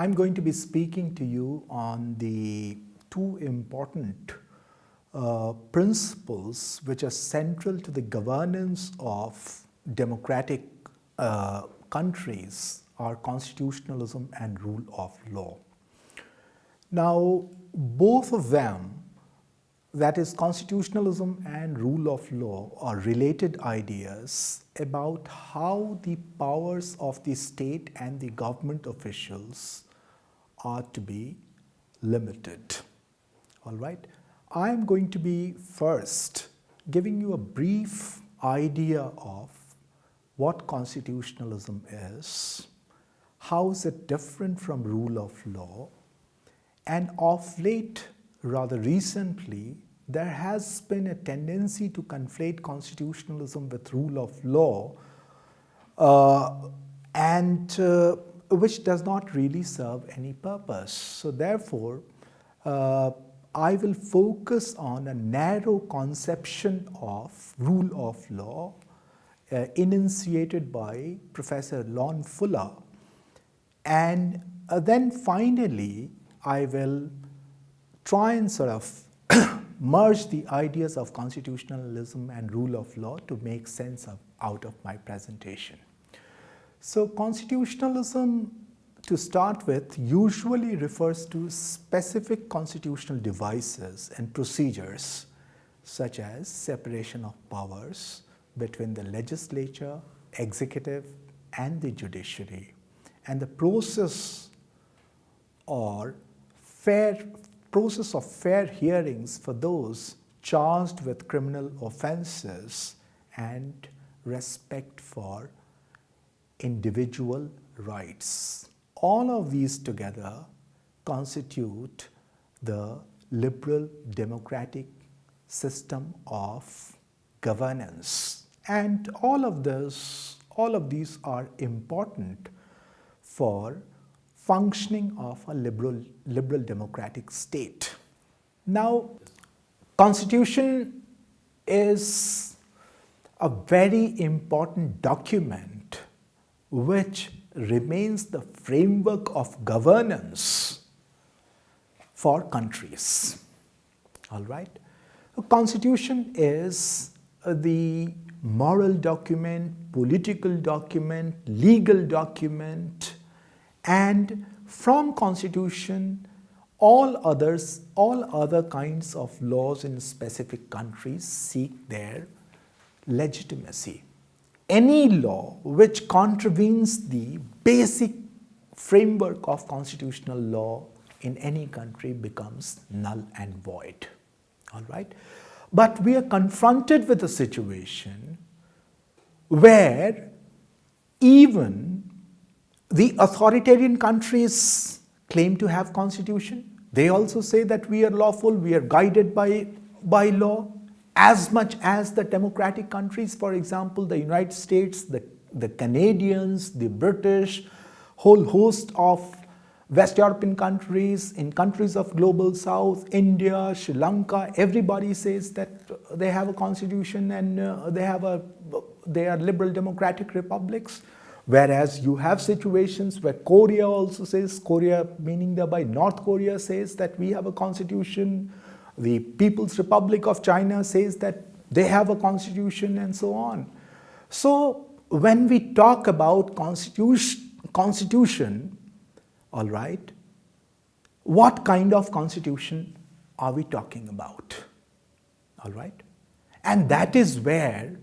I'm going to be speaking to you on the two important principles which are central to the governance of democratic countries are constitutionalism and rule of law. Now, both of them, that is constitutionalism and rule of law, are related ideas about how the powers of the state and the government officials are to be limited. All right. I'm going to be first giving you a brief idea of what constitutionalism is, how is it different from rule of law, and of late, rather recently, there has been a tendency to conflate constitutionalism with rule of law, which does not really serve any purpose. So therefore, I will focus on a narrow conception of rule of law enunciated by Professor Lon Fuller, and then finally I will try and sort of merge the ideas of constitutionalism and rule of law to make sense out of my presentation. So constitutionalism, to start with, usually refers to specific constitutional devices and procedures such as separation of powers between the legislature, executive, and the judiciary, and the process of fair hearings for those charged with criminal offenses and respect for individual rights. All of these together constitute the liberal democratic system of governance. And all of these are important for functioning of a liberal democratic state. Now, Constitution is a very important document which remains the framework of governance for countries. All right? A constitution is the moral document, political document, legal document, and from constitution, all other kinds of laws in specific countries seek their legitimacy. Any law which contravenes the basic framework of constitutional law in any country becomes null and void. All right? But we are confronted with a situation where even the authoritarian countries claim to have constitution. They also say that we are lawful, we are guided by law, as much as the democratic countries, for example, the United States, the Canadians, the British, whole host of West European countries, in countries of global south, India, Sri Lanka, everybody says that they have a constitution and they are liberal democratic republics. Whereas you have situations where Korea also says, Korea meaning thereby North Korea says that we have a constitution, the People's Republic of China says that they have a constitution, and so on. So when we talk about constitution, all right, what kind of constitution are we talking about? All right? And that is where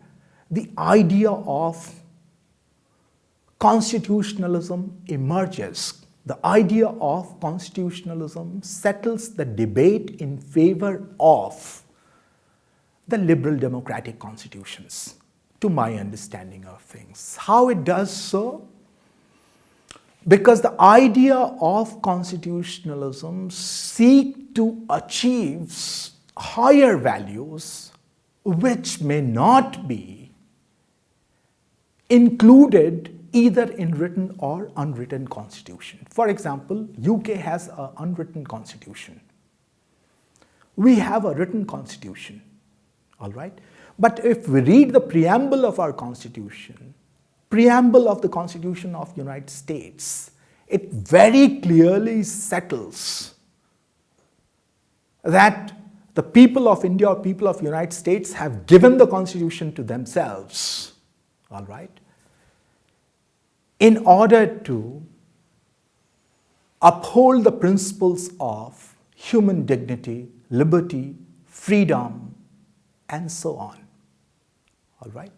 the idea of constitutionalism emerges. The idea of constitutionalism settles the debate in favor of the liberal democratic constitutions, to my understanding of things. How it does so? Because the idea of constitutionalism seeks to achieve higher values which may not be included either in written or unwritten constitution. For example, UK has an unwritten constitution. We have a written constitution, all right? But if we read the preamble of our constitution, preamble of the Constitution of the United States, it very clearly settles that the people of India or people of the United States have given the Constitution to themselves, all right, in order to uphold the principles of human dignity, liberty, freedom, and so on, all right,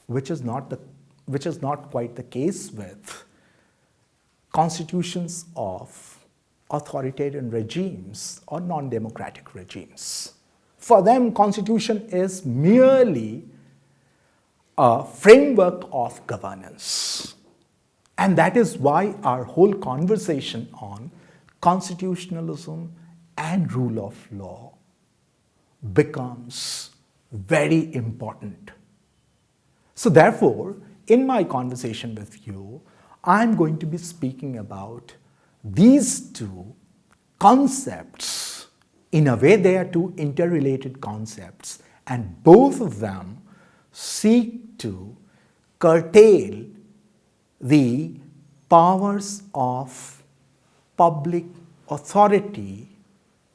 which is not quite the case with constitutions of authoritarian regimes or non-democratic regimes. For them, constitution is merely a framework of governance. And that is why our whole conversation on constitutionalism and rule of law becomes very important. So therefore, in my conversation with you, I'm going to be speaking about these two concepts. In a way, they are two interrelated concepts, and both of them seek to curtail the powers of public authority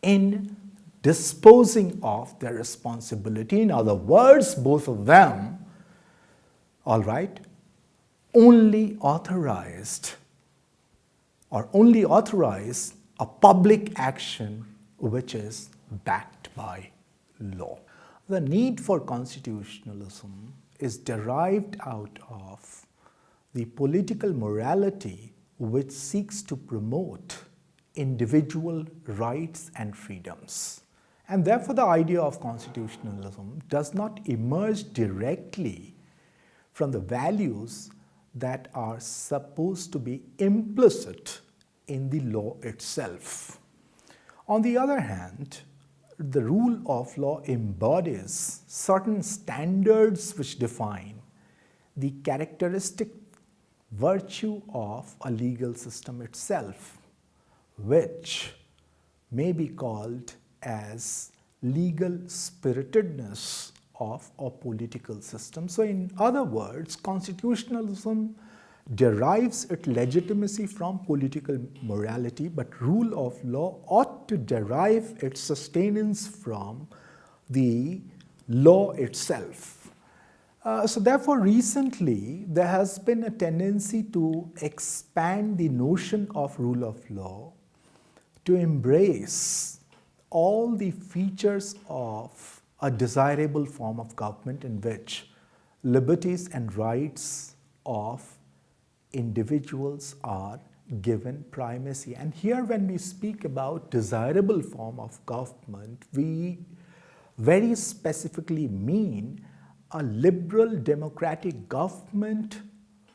in disposing of their responsibility. In other words, both of them, all right, only authorize a public action which is backed by law. The need for constitutionalism is derived out of the political morality which seeks to promote individual rights and freedoms. And therefore, the idea of constitutionalism does not emerge directly from the values that are supposed to be implicit in the law itself. On the other hand, the rule of law embodies certain standards which define the characteristic virtue of a legal system itself, which may be called as legal spiritedness of a political system. So in other words, constitutionalism derives its legitimacy from political morality, but rule of law ought to derive its sustenance from the law itself. So therefore, recently, there has been a tendency to expand the notion of rule of law to embrace all the features of a desirable form of government in which liberties and rights of individuals are given primacy. And here, when we speak about desirable form of government, we very specifically mean a liberal democratic government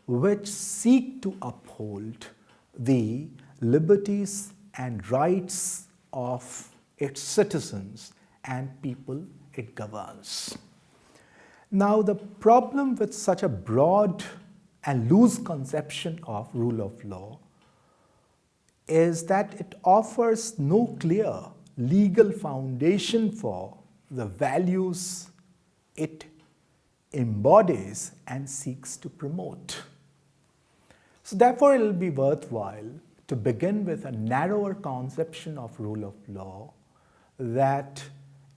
which seek to uphold the liberties and rights of its citizens and people it governs. Now, the problem with such a broad and loose conception of rule of law is that it offers no clear legal foundation for the values it embodies and seeks to promote. So therefore, it will be worthwhile to begin with a narrower conception of rule of law that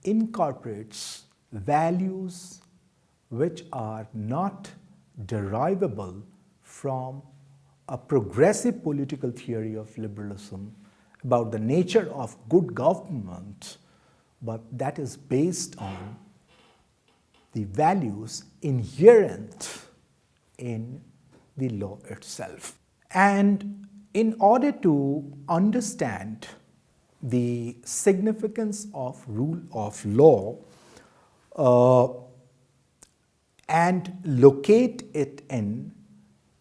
incorporates values which are not derivable from a progressive political theory of liberalism about the nature of good government, but that is based on the values inherent in the law itself. And in order to understand the significance of rule of law and locate it in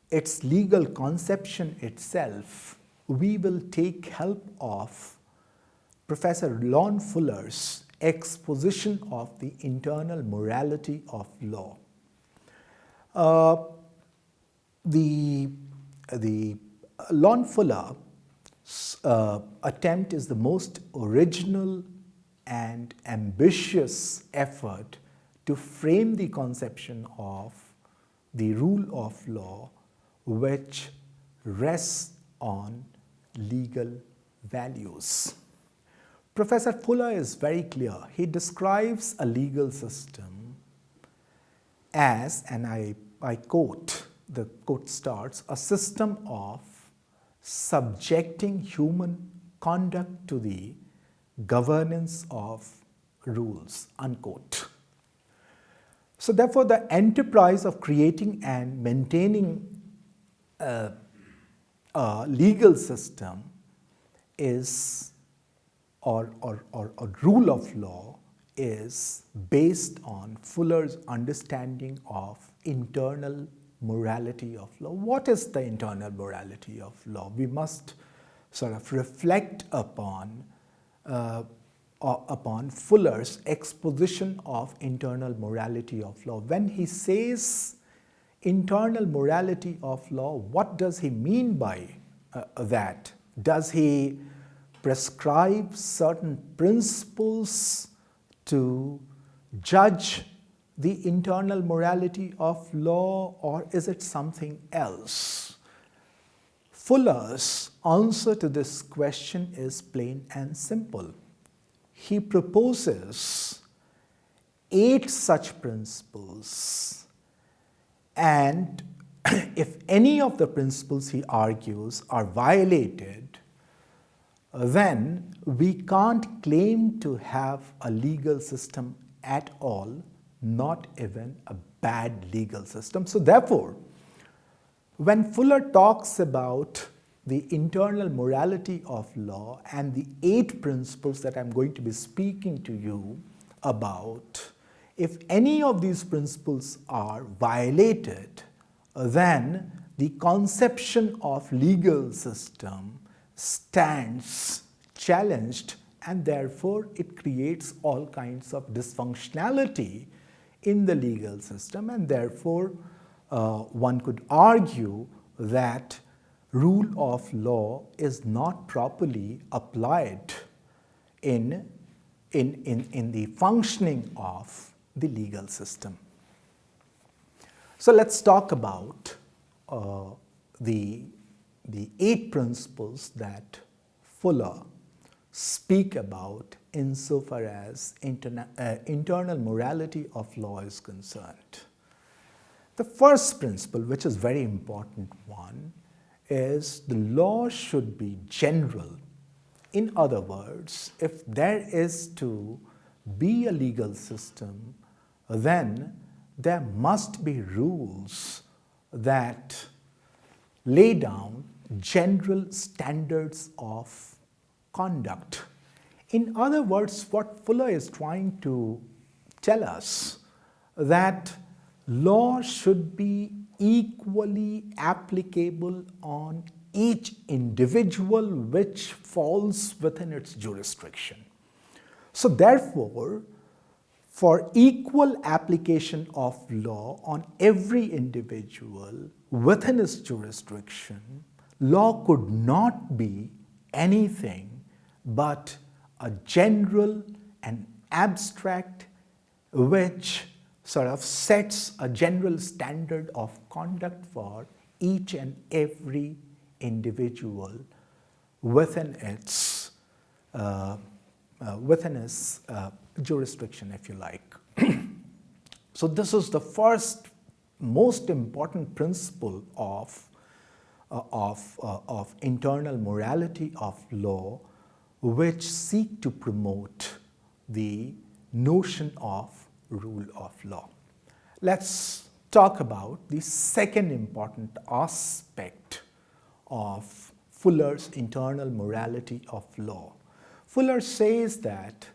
its legal conception itself, we will take help of Professor Lon Fuller's exposition of the internal morality of law. The Lon Fuller attempt is the most original and ambitious effort to frame the conception of the rule of law which rests on legal values. Professor Fuller is very clear. He describes a legal system as, and I quote, the quote starts, a system of subjecting human conduct to the governance of rules, unquote. So therefore, the enterprise of creating and maintaining a legal system is, or rule of law is based on Fuller's understanding of internal morality of law. What is the internal morality of law? We must sort of reflect upon Fuller's exposition of internal morality of law. When he says internal morality of law, what does he mean by that? Does he prescribe certain principles to judge the internal morality of law, or is it something else? Fuller's answer to this question is plain and simple. He proposes 8 such principles, and if any of the principles, he argues, are violated, then we can't claim to have a legal system at all, not even a bad legal system. So therefore, when Fuller talks about the internal morality of law and the 8 principles that I'm going to be speaking to you about, if any of these principles are violated, then the conception of legal system stands challenged, and therefore it creates all kinds of dysfunctionality in the legal system, and therefore one could argue that rule of law is not properly applied in the functioning of the legal system. So let's talk about the 8 principles that Fuller speak about insofar as internal morality of law is concerned. The first principle, which is very important one, is the law should be general. In other words, if there is to be a legal system, then there must be rules that lay down general standards of conduct. In other words, what Fuller is trying to tell us, that law should be equally applicable on each individual which falls within its jurisdiction. So therefore, for equal application of law on every individual within its jurisdiction, law could not be anything but a general and abstract which sort of sets a general standard of conduct for each and every individual within its jurisdiction, if you like. So this is the first most important principle of internal morality of law, which seek to promote the notion of rule of law. Let's talk about the second important aspect of Fuller's internal morality of law. Fuller says that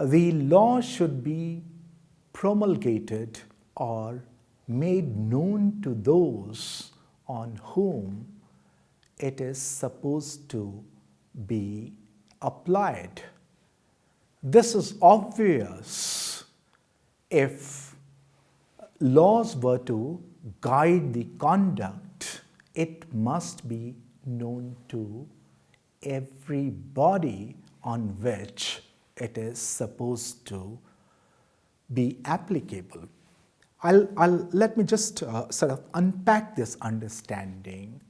the law should be promulgated or made known to those on whom it is supposed to be applied. This is obvious. If laws were to guide the conduct, it must be known to everybody on which it is supposed to be applicable. Let me just sort of unpack this understanding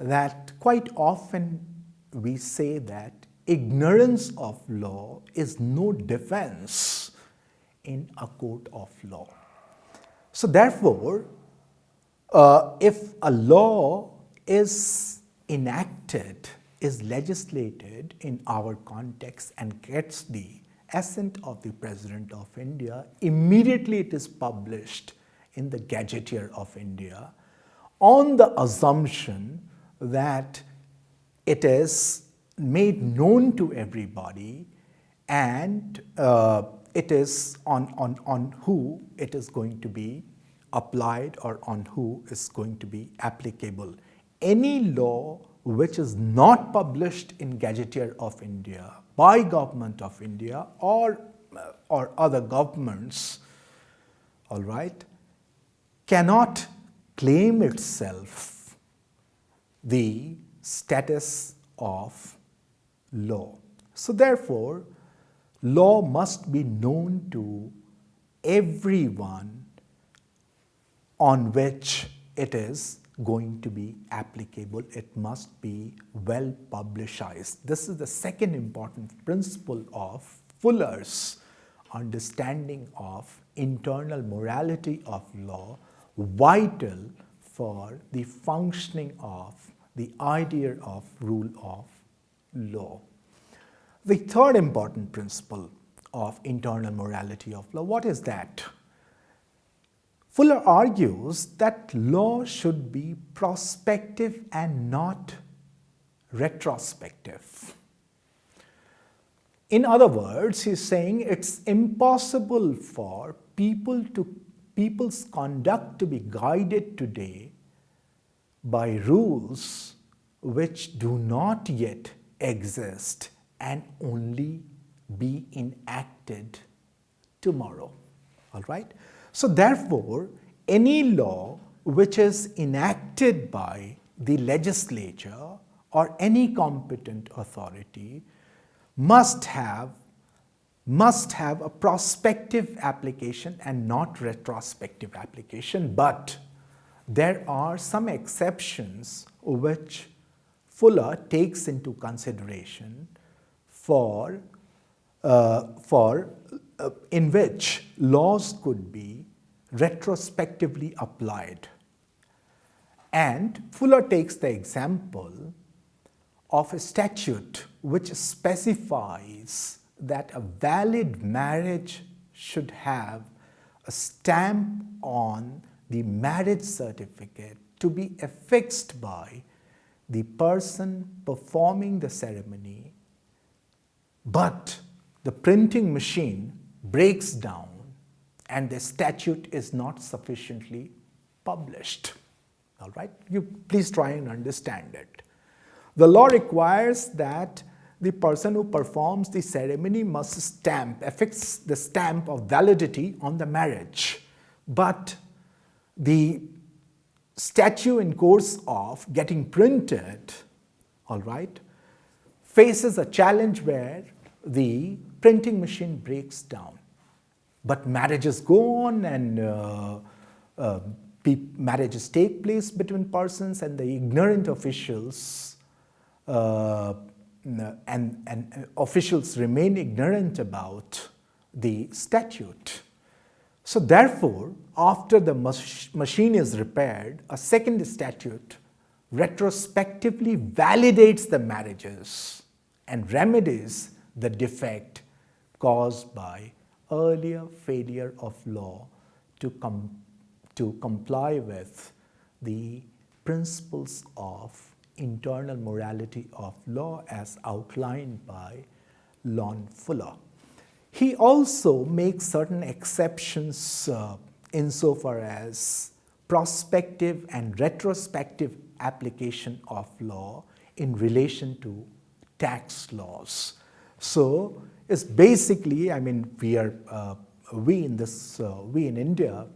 that quite often we say that ignorance of law is no defense in a court of law. So therefore, if a law is enacted, is legislated in our context and gets the assent of the President of India, immediately it is published in the Gazetteer of India on the assumption that it is made known to everybody and it is on who it is going to be applied or on who is going to be applicable. Any law which is not published in Gazetteer of India by Government of India or other governments, all right, cannot claim itself the status of law. So therefore, law must be known to everyone on which it is going to be applicable. It must be well publicized. This is the second important principle of Fuller's understanding of internal morality of law, vital for the functioning of the idea of rule of law. The third important principle of internal morality of law, what is that? Fuller argues that law should be prospective and not retrospective. In other words, he's saying it's impossible for people's conduct to be guided today by rules which do not yet exist and only be enacted tomorrow. All right? So therefore, any law which is enacted by the legislature or any competent authority must have a prospective application and not retrospective application. But there are some exceptions which Fuller takes into consideration in which laws could be retrospectively applied. And Fuller takes the example of a statute which specifies that a valid marriage should have a stamp on the marriage certificate to be affixed by the person performing the ceremony, but the printing machine breaks down and the statute is not sufficiently published. All right? You please try and understand it. The law requires that the person who performs the ceremony must affix the stamp of validity on the marriage. But the statute in course of getting printed, all right, faces a challenge where the printing machine breaks down. But marriages go on and marriages take place between persons, and the ignorant officials and officials remain ignorant about the statute. So therefore, after the machine is repaired, a second statute retrospectively validates the marriages and remedies the defect caused by earlier failure of law to comply with the principles of internal morality of law as outlined by Lon Fuller. He also makes certain exceptions insofar as prospective and retrospective application of law in relation to tax laws. So it's basically, I mean, we in India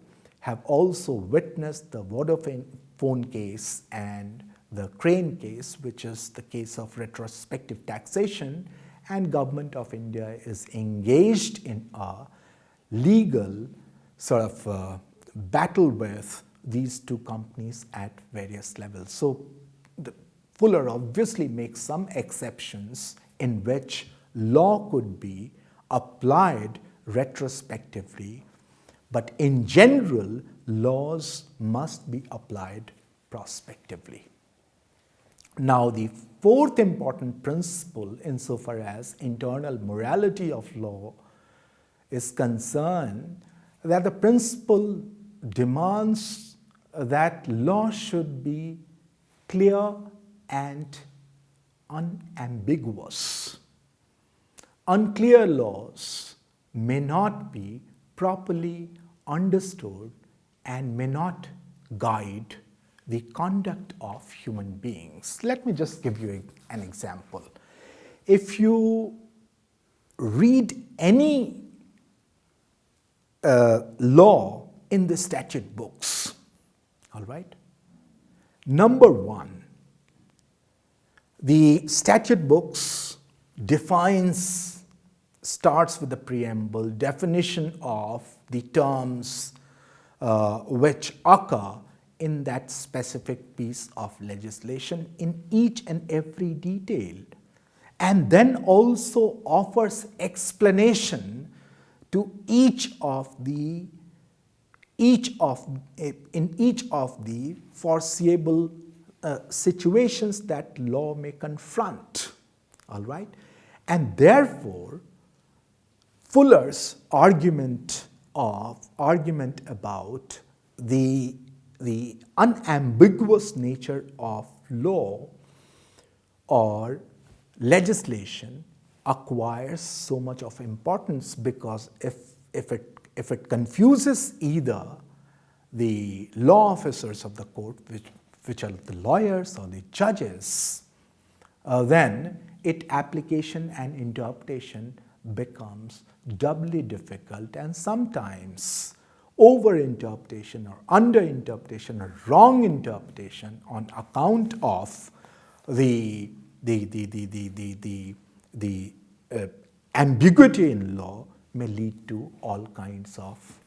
have also witnessed the Vodafone case and the Crane case, which is the case of retrospective taxation, and Government of India is engaged in a legal sort of battle with these two companies at various levels. So Fuller obviously makes some exceptions in which law could be applied retrospectively, but in general, laws must be applied prospectively. Now, the fourth important principle insofar as internal morality of law is concerned, that the principle demands that law should be clear and unambiguous. Unclear laws may not be properly understood and may not guide the conduct of human beings. Let me just give you an example. If you read any law in the statute books, all right, number one, the statute books starts with the preamble, definition of the terms which occur in that specific piece of legislation in each and every detail, and then also offers explanation to each of the foreseeable situations that law may confront, all right? And therefore, Fuller's argument about the unambiguous nature of law or legislation acquires so much of importance, because if it confuses either the law officers of the court, which are the lawyers or the judges, then its application and interpretation becomes doubly difficult, and sometimes over-interpretation or under-interpretation or wrong interpretation on account of the ambiguity in law may lead to all kinds of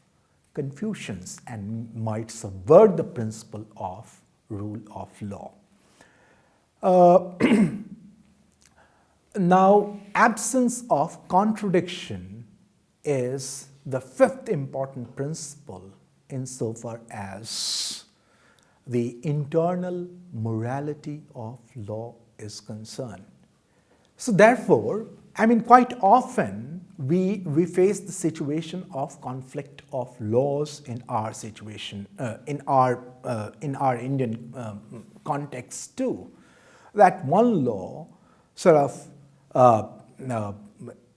confusions and might subvert the principle of rule of law. Now, absence of contradiction is the fifth important principle insofar as the internal morality of law is concerned. So therefore, quite often we face the situation of conflict of laws in our situation, in our Indian context too. That one law sort of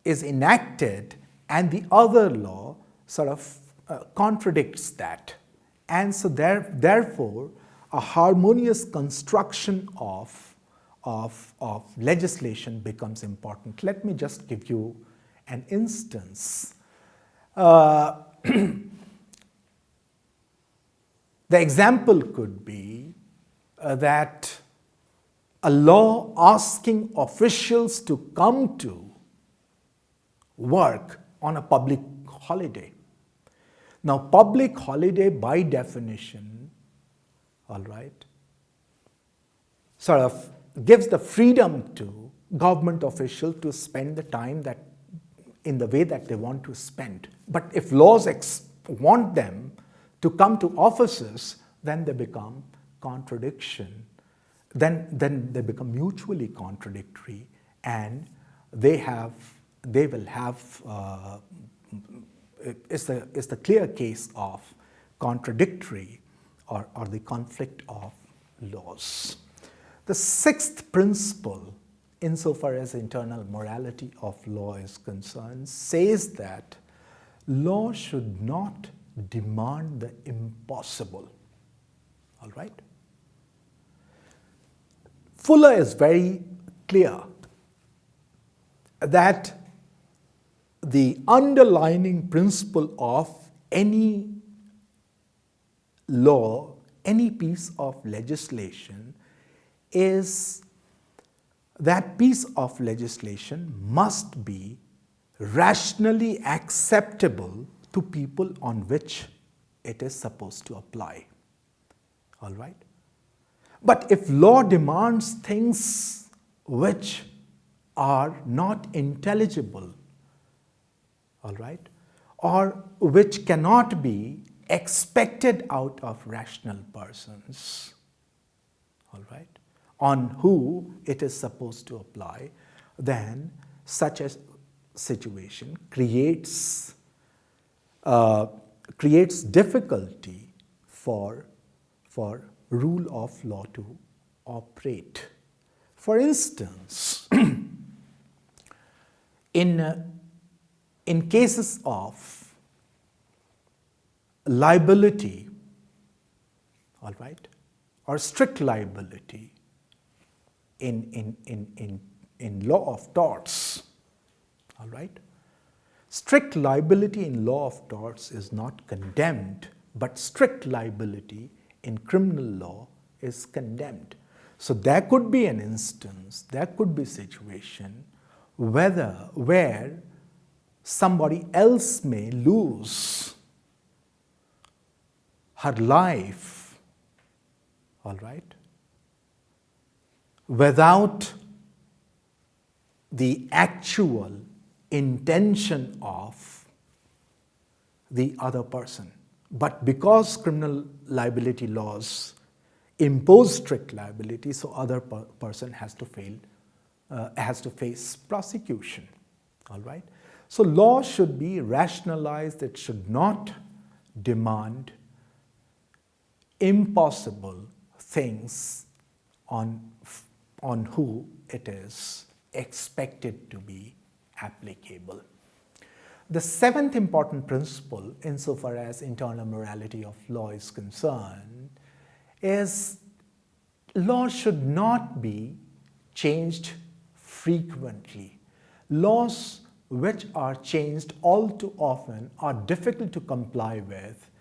is enacted and the other law sort of contradicts that. And so therefore, a harmonious construction of legislation becomes important. Let me just give you an instance. The example could be that a law asking officials to come to work on a public holiday. Now, public holiday by definition, all right, sort of gives the freedom to government officials to spend the time that in the way that they want to spend. But if laws want them to come to offices, then they become contradiction. Then they become mutually contradictory, and they will have it's the clear case of contradictory or the conflict of laws. The sixth principle, insofar as internal morality of law is concerned, says that law should not demand the impossible. All right? Fuller is very clear that the underlying principle of any law, any piece of legislation, is that piece of legislation must be rationally acceptable to people on which it is supposed to apply. All right? But if law demands things which are not intelligible, all right, or which cannot be expected out of rational persons, all right, on who it is supposed to apply, then such a situation creates difficulty for rule of law to operate. For instance, in cases of liability, all right, or strict liability in law of torts, all right, strict liability in law of torts is not condemned, but strict liability in criminal law is condemned. So there could be an instance, there could be a situation where somebody else may lose her life, all right, without the actual intention of the other person. But because criminal liability laws impose strict liability, so other person has to face prosecution. All right. So law should be rationalized. It should not demand impossible things on who it is expected to be applicable. The seventh important principle, insofar as internal morality of law is concerned, is law should not be changed frequently. Laws which are changed all too often are difficult to comply with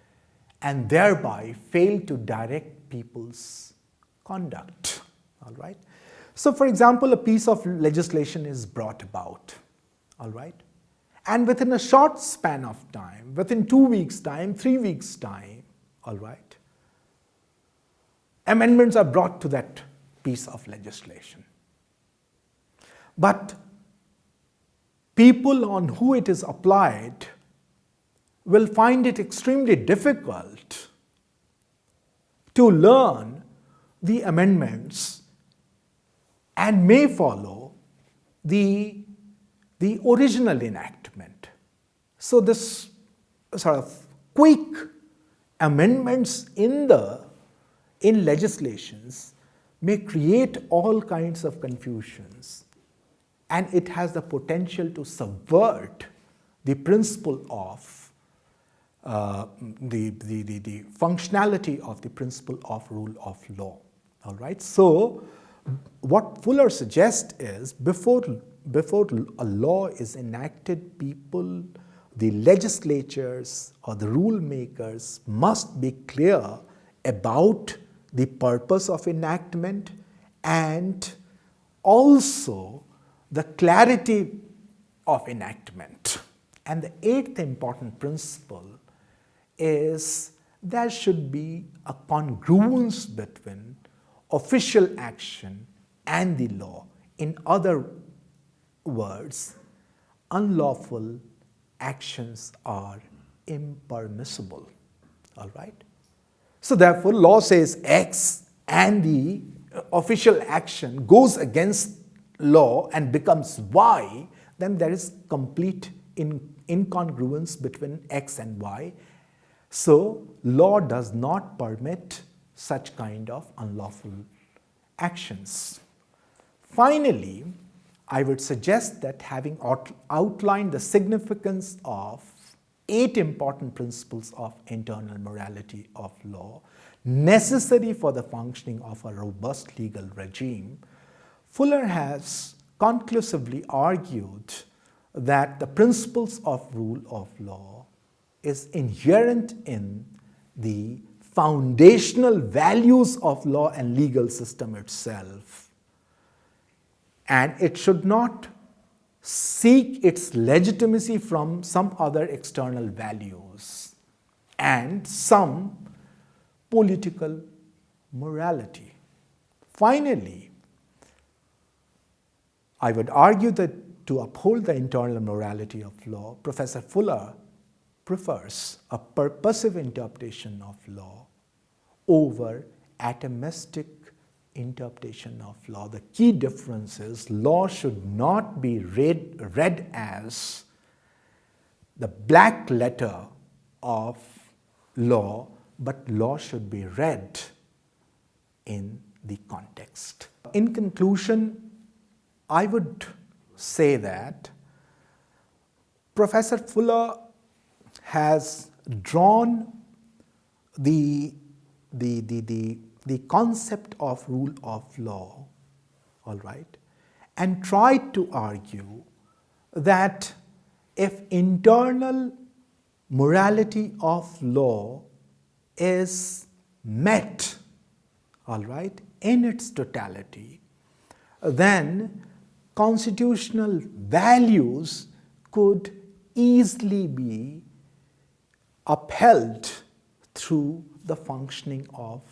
and thereby fail to direct people's conduct. All right. So, for example, a piece of legislation is brought about. All right. And within a short span of time, within 2 weeks' time, 3 weeks' time, all right, amendments are brought to that piece of legislation. But people on who it is applied will find it extremely difficult to learn the amendments and may follow the original enactment. So this sort of quick amendments in legislations may create all kinds of confusions, and it has the potential to subvert the principle of the functionality of the principle of rule of law. All right. So what Fuller suggests is before a law is enacted, people, the legislatures or the rule makers must be clear about the purpose of enactment and also the clarity of enactment. And the eighth important principle is there should be a congruence between official action and the law. In other words, unlawful actions are impermissible. All right. So therefore, law says X and the official action goes against law and becomes Y, then there is complete incongruence between X and Y. So law does not permit such kind of unlawful actions. Finally, I would suggest that having outlined the significance of 8 important principles of internal morality of law necessary for the functioning of a robust legal regime, Fuller has conclusively argued that the principles of rule of law is inherent in the foundational values of law and legal system itself, and it should not seek its legitimacy from some other external values and some political morality. Finally, I would argue that to uphold the internal morality of law, Professor Fuller prefers a purposive interpretation of law over atomistic interpretation of law. The key difference is law should not be read as the black letter of law, but law should be read in the context. In conclusion, I would say that Professor Fuller has drawn the concept of rule of law, all right, and tried to argue that if internal morality of law is met, all right, in its totality, then constitutional values could easily be upheld through the functioning of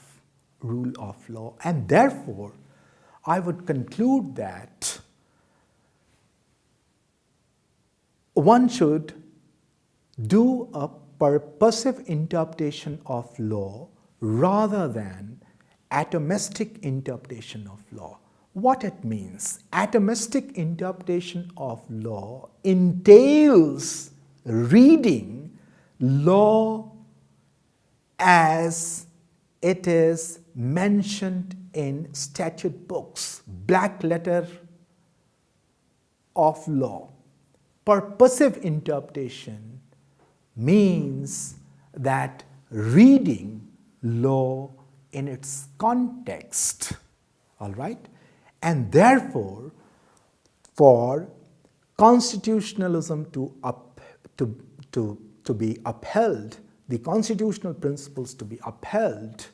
rule of law. And therefore, I would conclude that one should do a purposive interpretation of law rather than atomistic interpretation of law. What it means? Atomistic interpretation of law entails reading law as it is mentioned in statute books, black letter of law. Purposive interpretation means that reading law in its context, all right? And therefore, for constitutionalism to be upheld, the constitutional principles to be upheld,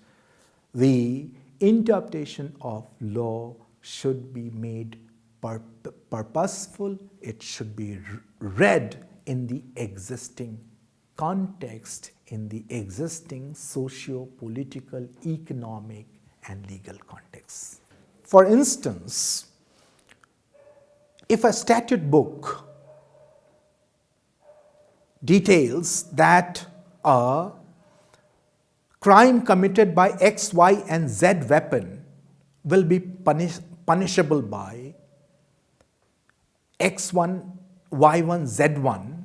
the interpretation of law should be made purposeful. It should be read in the existing context, in the existing socio-political, economic, and legal context. For instance, if a statute book details that a crime committed by X, Y, and Z weapon will be punishable by X1, Y1, Z1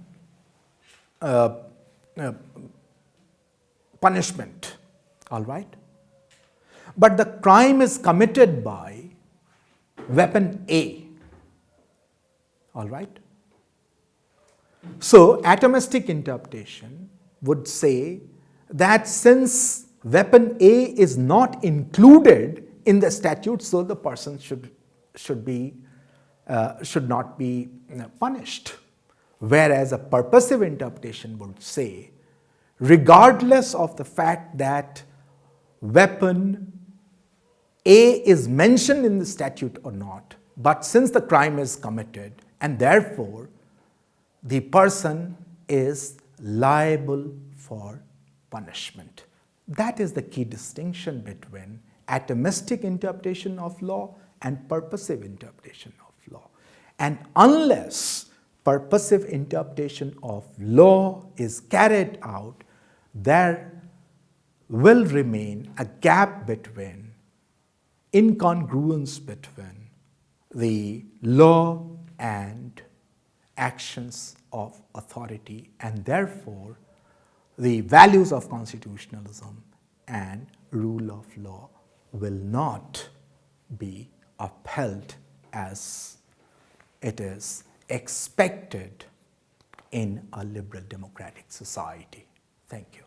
punishment, all right? But the crime is committed by weapon A, all right? So, atomistic interpretation would say that since weapon A is not included in the statute, so the person should not be punished. Whereas a purposive interpretation would say, regardless of the fact that weapon A is mentioned in the statute or not, but since the crime is committed and therefore the person is liable for punishment. That is the key distinction between atomistic interpretation of law and purposive interpretation of law. And unless purposive interpretation of law is carried out, there will remain a gap between, incongruence between the law and actions of authority, and therefore the values of constitutionalism and rule of law will not be upheld as it is expected in a liberal democratic society. Thank you.